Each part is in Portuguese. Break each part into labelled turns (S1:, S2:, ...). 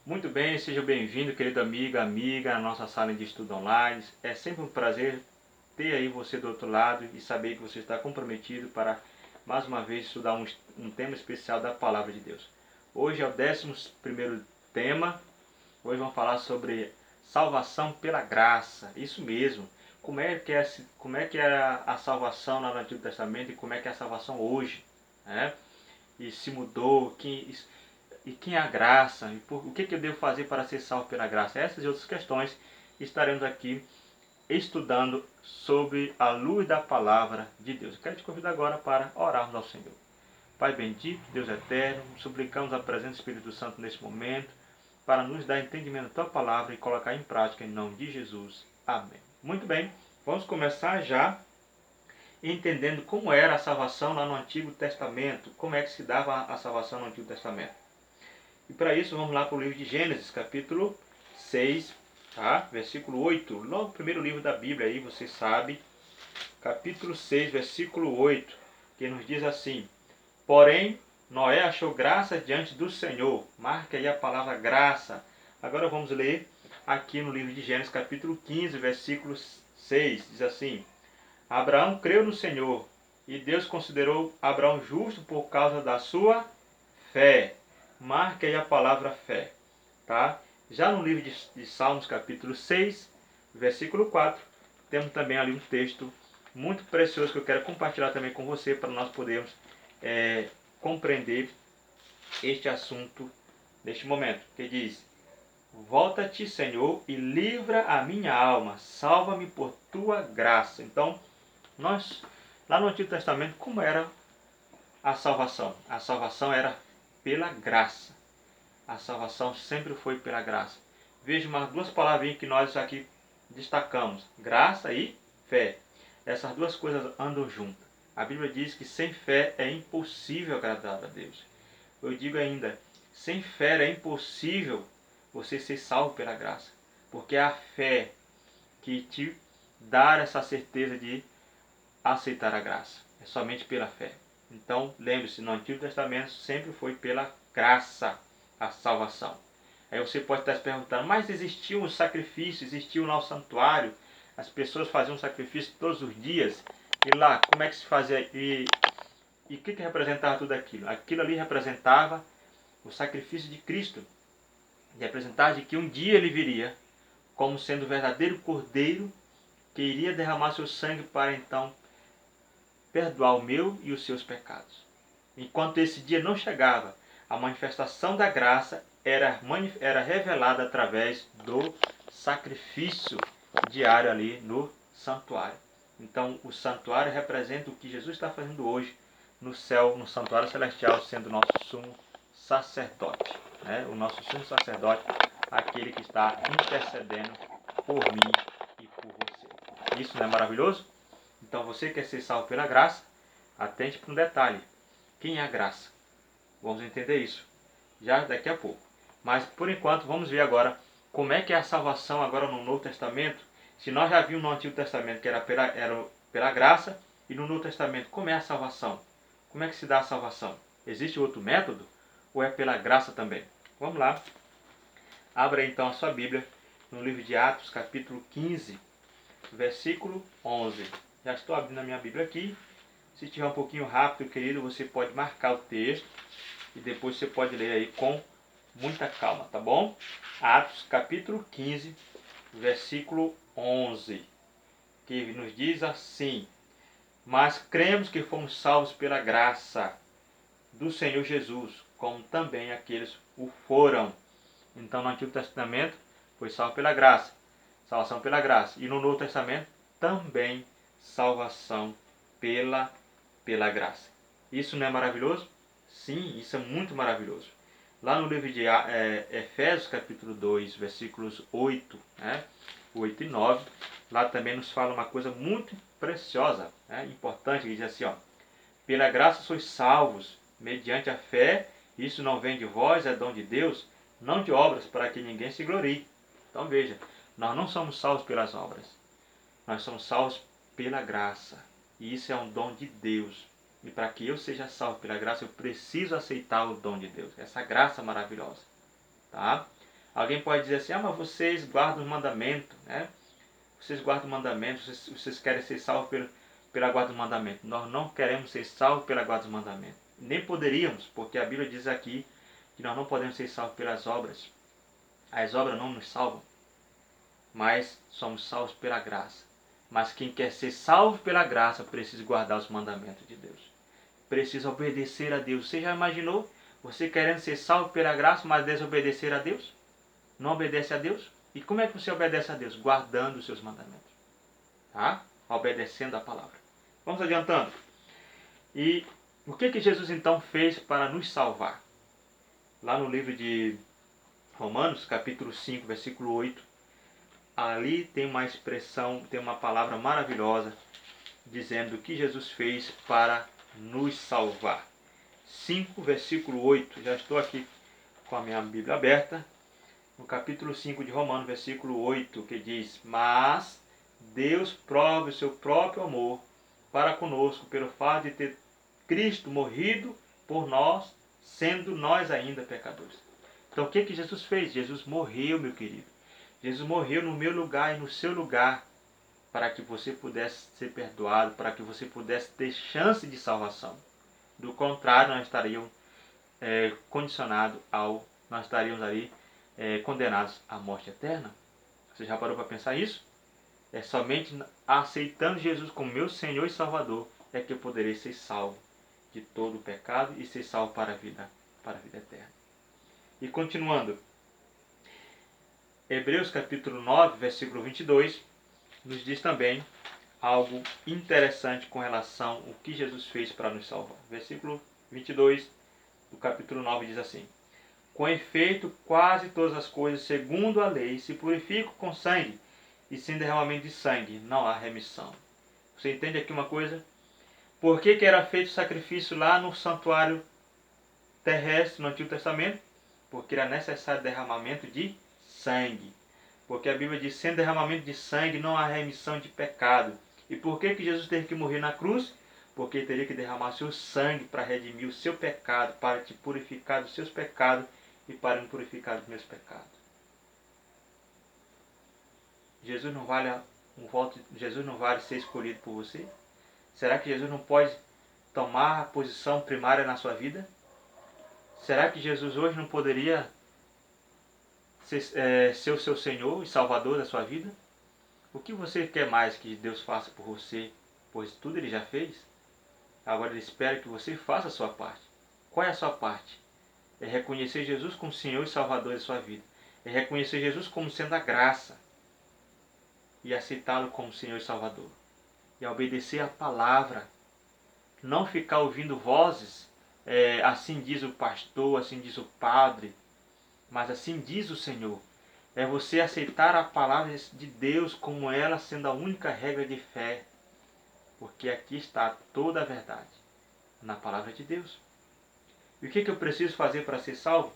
S1: Muito bem, seja bem-vindo, querido amigo, amiga, à nossa sala de estudo online. É sempre um prazer ter aí você do outro lado e saber que você está comprometido para, mais uma vez, estudar um tema especial da Palavra de Deus. Hoje é o 11º tema. Hoje vamos falar sobre salvação pela graça. Isso mesmo. Como é que era a salvação lá no Antigo Testamento e como é que é a salvação hoje, né? E se mudou, e quem é a graça, o que eu devo fazer para ser salvo pela graça. Essas e outras questões estaremos aqui estudando sobre a luz da palavra de Deus. Eu quero te convidar agora para orarmos ao Senhor. Pai bendito, Deus eterno, suplicamos a presença do Espírito Santo nesse momento para nos dar entendimento da tua palavra e colocar em prática em nome de Jesus. Amém. Muito bem, vamos começar já entendendo como era a salvação lá no Antigo Testamento, como é que se dava a salvação no Antigo Testamento. E para isso vamos lá para o livro de Gênesis, capítulo 6, tá? Versículo 8. Logo no primeiro livro da Bíblia aí, você sabe, capítulo 6, versículo 8, que nos diz assim: Porém, Noé achou graça diante do Senhor. Marca aí a palavra graça. Agora vamos ler aqui no livro de Gênesis, capítulo 15, versículo 6. Diz assim: Abraão creu no Senhor, e Deus considerou Abraão justo por causa da sua fé. Marque aí a palavra fé, tá? Já no livro de Salmos, capítulo 6, versículo 4, temos também ali um texto muito precioso que eu quero compartilhar também com você para nós podermos compreender este assunto neste momento, que diz: Volta-te, Senhor, e livra a minha alma, salva-me por tua graça. Então, nós, lá no Antigo Testamento, como era a salvação? A salvação era pela graça. A salvação sempre foi pela graça. Veja umas duas palavrinhas que nós aqui destacamos: graça e fé. Essas duas coisas andam juntas. A Bíblia diz que sem fé é impossível agradar a Deus. Eu digo ainda, sem fé é impossível você ser salvo pela graça. Porque é a fé que te dá essa certeza de aceitar a graça. É somente pela fé. Então, lembre-se, no Antigo Testamento sempre foi pela graça a salvação. Aí você pode estar se perguntando, mas existiam os sacrifícios, existia lá o santuário, as pessoas faziam sacrifício todos os dias, e lá, como é que se fazia? E o que representava tudo aquilo? Aquilo ali representava o sacrifício de Cristo, representava de que um dia ele viria como sendo o verdadeiro cordeiro que iria derramar seu sangue para então perdoar o meu e os seus pecados. Enquanto esse dia não chegava, a manifestação da graça era revelada através do sacrifício diário ali no santuário. Então, o santuário representa o que Jesus está fazendo hoje no céu, no santuário celestial, sendo o nosso sumo sacerdote. Né? O nosso sumo sacerdote, aquele que está intercedendo por mim e por você. Isso não é maravilhoso? Então, você quer ser salvo pela graça? Atente para um detalhe. Quem é a graça? Vamos entender isso já daqui a pouco. Mas, por enquanto, vamos ver agora como é que é a salvação agora no Novo Testamento. Se nós já vimos no Antigo Testamento que era pela graça, e no Novo Testamento, como é a salvação? Como é que se dá a salvação? Existe outro método? Ou é pela graça também? Vamos lá. Abra então a sua Bíblia no livro de Atos, capítulo 15, versículo 11. Já estou abrindo a minha Bíblia aqui. Se tiver um pouquinho rápido, querido, você pode marcar o texto e depois você pode ler aí com muita calma, tá bom? Atos capítulo 15, versículo 11, que nos diz assim: Mas cremos que fomos salvos pela graça do Senhor Jesus, como também aqueles o foram. Então, no Antigo Testamento foi salvo pela graça, salvação pela graça. E no Novo Testamento também salvação pela graça. Isso não é maravilhoso? Sim, isso é muito maravilhoso. Lá no livro de Efésios, capítulo 2, versículos 8, 8 e 9, lá também nos fala uma coisa muito preciosa, importante, que diz assim, ó: Pela graça sois salvos, mediante a fé, isso não vem de vós, é dom de Deus, não de obras, para que ninguém se glorie. Então veja, nós não somos salvos pelas obras, nós somos salvos pela graça. E isso é um dom de Deus. E para que eu seja salvo pela graça, eu preciso aceitar o dom de Deus, essa graça maravilhosa. Tá? Alguém pode dizer assim, mas vocês guardam os mandamentos, né? Vocês guardam os mandamentos, vocês querem ser salvos pela guarda dos mandamentos. Nós não queremos ser salvos pela guarda dos mandamentos. Nem poderíamos, porque a Bíblia diz aqui que nós não podemos ser salvos pelas obras. As obras não nos salvam, mas somos salvos pela graça. Mas quem quer ser salvo pela graça precisa guardar os mandamentos de Deus. Precisa obedecer a Deus. Você já imaginou você querendo ser salvo pela graça, mas desobedecer a Deus? Não obedece a Deus? E como é que você obedece a Deus? Guardando os seus mandamentos. Tá? Obedecendo a palavra. Vamos adiantando. E o que Jesus então fez para nos salvar? Lá no livro de Romanos, capítulo 5, versículo 8, ali tem uma expressão, tem uma palavra maravilhosa, dizendo o que Jesus fez para nos salvar. 5, versículo 8, já estou aqui com a minha Bíblia aberta, no capítulo 5 de Romanos, versículo 8, que diz: Mas Deus prova o seu próprio amor para conosco, pelo fato de ter Cristo morrido por nós, sendo nós ainda pecadores. Então o que Jesus fez? Jesus morreu, meu querido. Jesus morreu no meu lugar e no seu lugar, para que você pudesse ser perdoado, para que você pudesse ter chance de salvação. Do contrário, nós estaríamos nós estaríamos ali condenados à morte eterna. Você já parou para pensar isso? É somente aceitando Jesus como meu Senhor e Salvador é que eu poderei ser salvo de todo o pecado e ser salvo para a vida eterna. E continuando, Hebreus capítulo 9, versículo 22, nos diz também algo interessante com relação ao que Jesus fez para nos salvar. Versículo 22 do capítulo 9 diz assim: Com efeito, quase todas as coisas, segundo a lei, se purificam com sangue, e sem derramamento de sangue não há remissão. Você entende aqui uma coisa? Por que era feito o sacrifício lá no santuário terrestre, no Antigo Testamento? Porque era necessário derramamento de sangue. Porque a Bíblia diz, sem derramamento de sangue não há remissão de pecado. E por que Jesus teve que morrer na cruz? Porque teria que derramar seu sangue para redimir o seu pecado, para te purificar dos seus pecados e para me purificar dos meus pecados. Jesus não vale ser escolhido por você? Será que Jesus não pode tomar a posição primária na sua vida? Será que Jesus hoje não poderia ser o seu Senhor e Salvador da sua vida? O que você quer mais que Deus faça por você? Pois tudo Ele já fez. Agora Ele espera que você faça a sua parte. Qual é a sua parte? É reconhecer Jesus como Senhor e Salvador da sua vida. É reconhecer Jesus como sendo a graça. E aceitá-lo como Senhor e Salvador. E obedecer a palavra. Não ficar ouvindo vozes, assim diz o pastor, assim diz o padre, mas assim diz o Senhor. É você aceitar a palavra de Deus como ela sendo a única regra de fé. Porque aqui está toda a verdade, na palavra de Deus. E o que eu preciso fazer para ser salvo?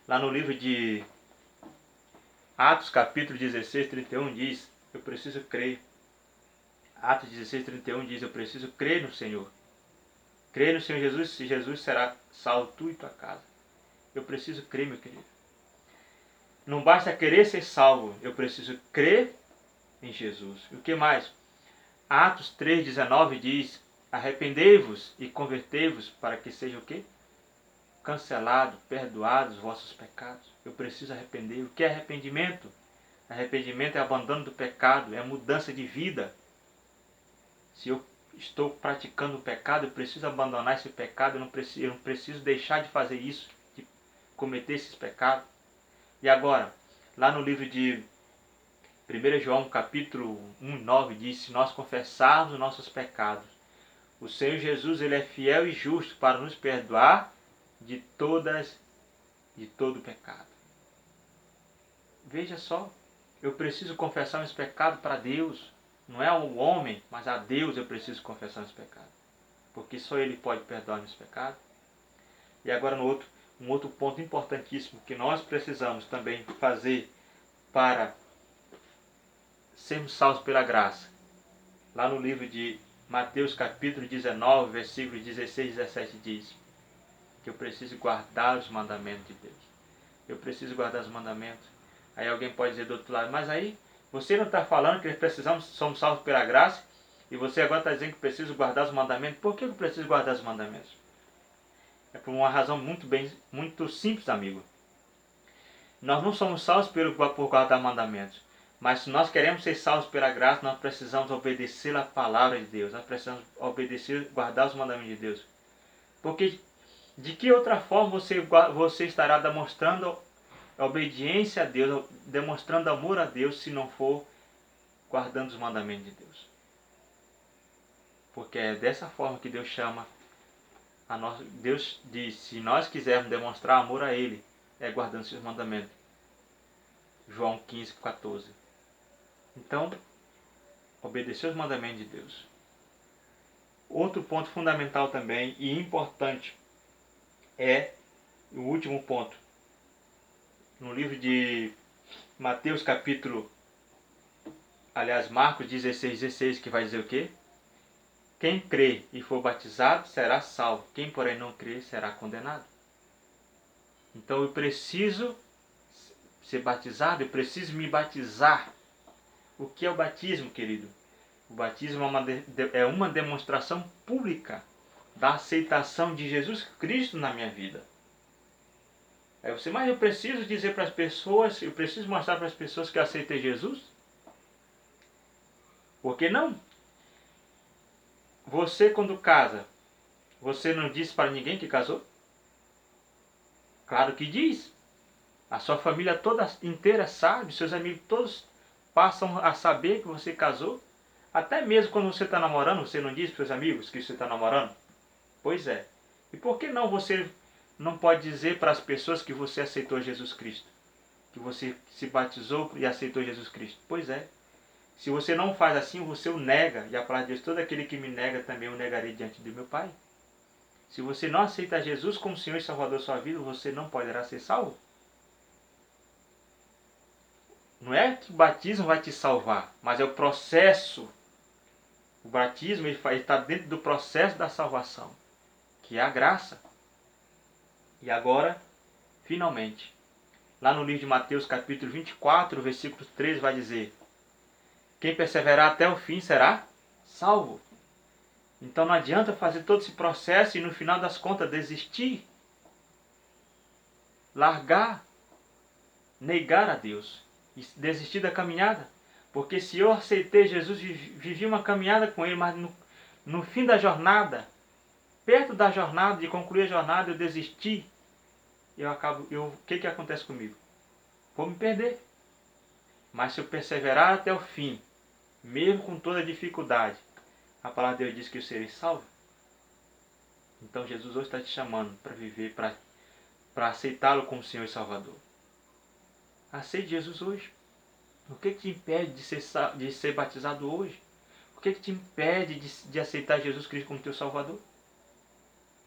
S1: Lá no livro de Atos, capítulo 16, 31, diz, eu preciso crer. Atos 16, 31 diz, eu preciso crer no Senhor. Crer no Senhor Jesus, e Jesus será salvo tu e tua casa. Eu preciso crer, meu querido. Não basta querer ser salvo, eu preciso crer em Jesus. E o que mais? Atos 3,19 diz, arrependei-vos e convertei-vos para que seja o quê? Cancelado, perdoados os vossos pecados. Eu preciso arrepender. O que é arrependimento? Arrependimento é abandono do pecado, é mudança de vida. Se eu estou praticando o pecado, eu preciso abandonar esse pecado, eu não preciso deixar de fazer isso, de cometer esses pecados. E agora, lá no livro de 1 João, capítulo 1, 9, diz, se nós confessarmos os nossos pecados, o Senhor Jesus ele é fiel e justo para nos perdoar de todo pecado. Veja só, eu preciso confessar meus pecados para Deus. Não é ao homem, mas a Deus eu preciso confessar meus pecados. Porque só Ele pode perdoar meus pecados. E agora um outro ponto importantíssimo que nós precisamos também fazer para sermos salvos pela graça. Lá no livro de Mateus capítulo 19, versículos 16 e 17 diz que eu preciso guardar os mandamentos de Deus. Eu preciso guardar os mandamentos. Aí alguém pode dizer do outro lado, mas aí você não está falando que precisamos, somos salvos pela graça, e você agora está dizendo que preciso guardar os mandamentos. Por que eu preciso guardar os mandamentos? É por uma razão muito simples, amigo. Nós não somos salvos por guardar mandamentos. Mas se nós queremos ser salvos pela graça, nós precisamos obedecer a palavra de Deus. Nós precisamos obedecer, guardar os mandamentos de Deus. Porque de que outra forma você estará demonstrando obediência a Deus, demonstrando amor a Deus, se não for guardando os mandamentos de Deus? Porque é dessa forma que Deus chama a nós. Deus diz, se nós quisermos demonstrar amor a Ele, é guardando seus mandamentos. João 15:14. Então, obedecer os mandamentos de Deus. Outro ponto fundamental também e importante é o último ponto. No livro de Mateus Marcos 16:16, que vai dizer o quê? Quem crê e for batizado será salvo. Quem, porém, não crê será condenado. Então eu preciso ser batizado, eu preciso me batizar. O que é o batismo, querido? O batismo é uma demonstração pública da aceitação de Jesus Cristo na minha vida. Aí você, mas eu preciso dizer para as pessoas, eu preciso mostrar para as pessoas que eu aceitei Jesus? Por que não? Você, quando casa, você não disse para ninguém que casou? Claro que diz. A sua família toda inteira sabe, seus amigos todos passam a saber que você casou. Até mesmo quando você está namorando, você não diz para os seus amigos que você está namorando? Pois é. E por que não você não pode dizer para as pessoas que você aceitou Jesus Cristo? Que você se batizou e aceitou Jesus Cristo? Pois é. Se você não faz assim, você o nega. E a palavra de Deus, todo aquele que me nega, também o negarei diante do meu Pai. Se você não aceita Jesus como Senhor e Salvador da sua vida, você não poderá ser salvo. Não é que o batismo vai te salvar, mas é o processo. O batismo está dentro do processo da salvação, que é a graça. E agora, finalmente, lá no livro de Mateus capítulo 24, versículo 13, vai dizer: quem perseverar até o fim será salvo. Então não adianta fazer todo esse processo e no final das contas desistir, largar, negar a Deus e desistir da caminhada. Porque se eu aceitei Jesus e vivi uma caminhada com Ele, mas no fim da jornada, perto da jornada, de concluir a jornada, eu desisti, o que acontece comigo? Vou me perder. Mas se eu perseverar até o fim, mesmo com toda a dificuldade, a palavra de Deus diz que eu serei salvo. Então Jesus hoje está te chamando para viver, para aceitá-lo como Senhor e Salvador. Aceite Jesus hoje. O que te impede de ser batizado hoje? O que te impede de aceitar Jesus Cristo como teu Salvador?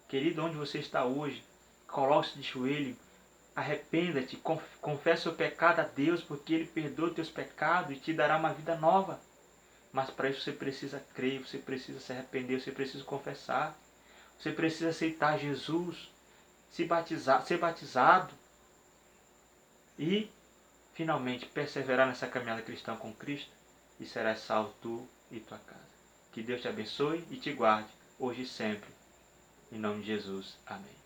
S1: Querido, onde você está hoje, coloque-se de joelho, arrependa-te, confesse o pecado a Deus, porque Ele perdoa os teus pecados e te dará uma vida nova. Mas para isso você precisa crer, você precisa se arrepender, você precisa confessar. Você precisa aceitar Jesus, ser batizado e, finalmente, perseverar nessa caminhada cristã com Cristo e serás salvo tu e tua casa. Que Deus te abençoe e te guarde, hoje e sempre. Em nome de Jesus. Amém.